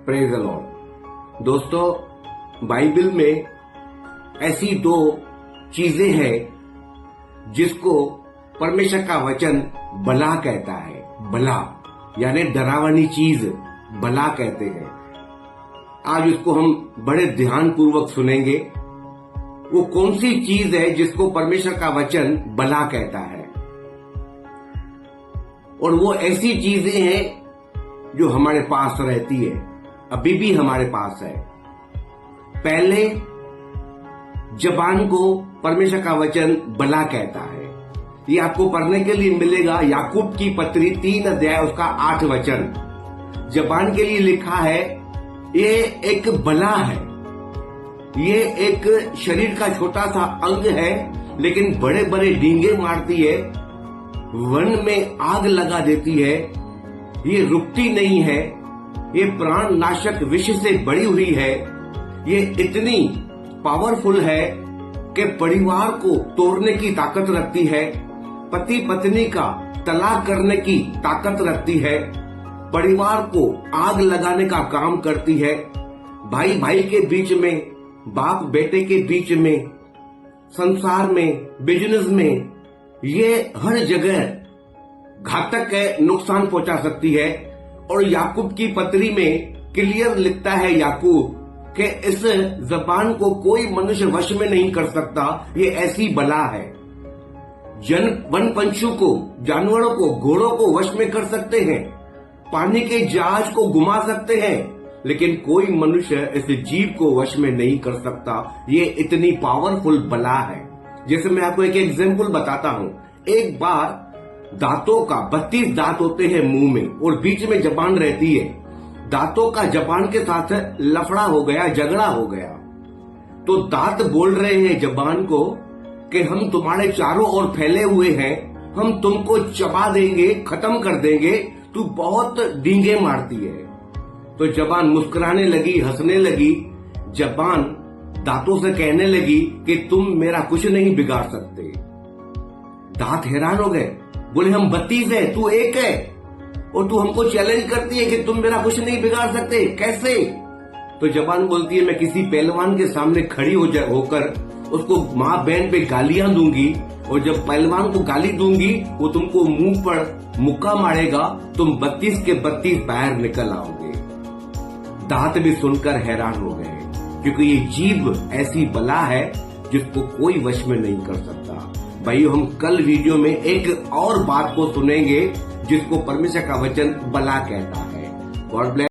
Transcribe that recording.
Praise the Lord. दोस्तों, Bible में ऐसी दो चीजें हैं जिसको परमेश्वर का वचन बला कहता है। बला यानी डरावनी चीज बला कहते हैं। आज उसको हम बड़े ध्यान पूर्वक सुनेंगे। वो कौन सी चीज है जिसको परमेश्वर का वचन बला कहता है, और वो ऐसी चीजें हैं जो हमारे पास रहती है, अभी भी हमारे पास है। पहले जबान को परमेश्वर का वचन बला कहता है। ये आपको पढ़ने के लिए मिलेगा याकूब की पत्री 3 अध्याय उसका 8 वचन। जबान के लिए लिखा है ये एक बला है, ये एक शरीर का छोटा सा अंग है, लेकिन बड़े बड़े डींगे मारती है, वन में आग लगा देती है, ये रुकती नहीं है, ये प्राण नाशक विष से बड़ी हुई है, ये इतनी पावरफुल है कि परिवार को तोड़ने की ताकत रखती है, पति पत्नी का तलाक करने की ताकत रखती है, परिवार को आग लगाने का काम करती है, भाई भाई के बीच में, बाप बेटे के बीच में, संसार में, बिजनेस में, ये हर जगह घातक है, नुकसान पहुंचा सकती है। और याकूब की पत्री में क्लियर लिखता है याकूब कि इस जबान को कोई मनुष्य वश में नहीं कर सकता, ये ऐसी बला है। वन पंछियों को, जानवरों को, घोड़ों को वश में कर सकते हैं, पानी के जहाज को घुमा सकते हैं, लेकिन कोई मनुष्य इस जीव को वश में नहीं कर सकता। ये इतनी पावरफुल बला है। जैसे मैं आपको एक एग्जांपल बताता हूं। एक बार दांतों का 32 दांत होते हैं मुंह में, और बीच में जबान रहती है। दांतों का जबान के साथ लफड़ा हो गया, झगड़ा हो गया, तो दांत बोल रहे हैं जबान को कि हम तुम्हारे चारों ओर फैले हुए हैं, हम तुमको चबा देंगे, खत्म कर देंगे, तू बहुत डींगे मारती है। तो जबान मुस्कुराने लगी, हंसने लगी। जबान दांतों से कहने लगी कि तुम मेरा कुछ नहीं बिगाड़ सकते। दांत हैरान हो गए, बोले हम 32 है, तू एक है, और तू हमको चैलेंज करती है कि तुम मेरा कुछ नहीं बिगाड़ सकते, कैसे? तो जबान बोलती है मैं किसी पहलवान के सामने खड़ी होकर उसको माँ बहन पे गालियां दूंगी, और जब पहलवान को गाली दूंगी वो तुमको मुंह पर मुक्का मारेगा, तुम 32 के 32 बाहर निकल आओगे। दांत भी सुनकर हैरान हो गए, क्योंकि ये जीभ ऐसी बला है जिसको कोई वश में नहीं कर सकता। भाइयों, हम कल वीडियो में एक और बात को सुनेंगे जिसको परमेश्वर का वचन बला कहता है। God bless.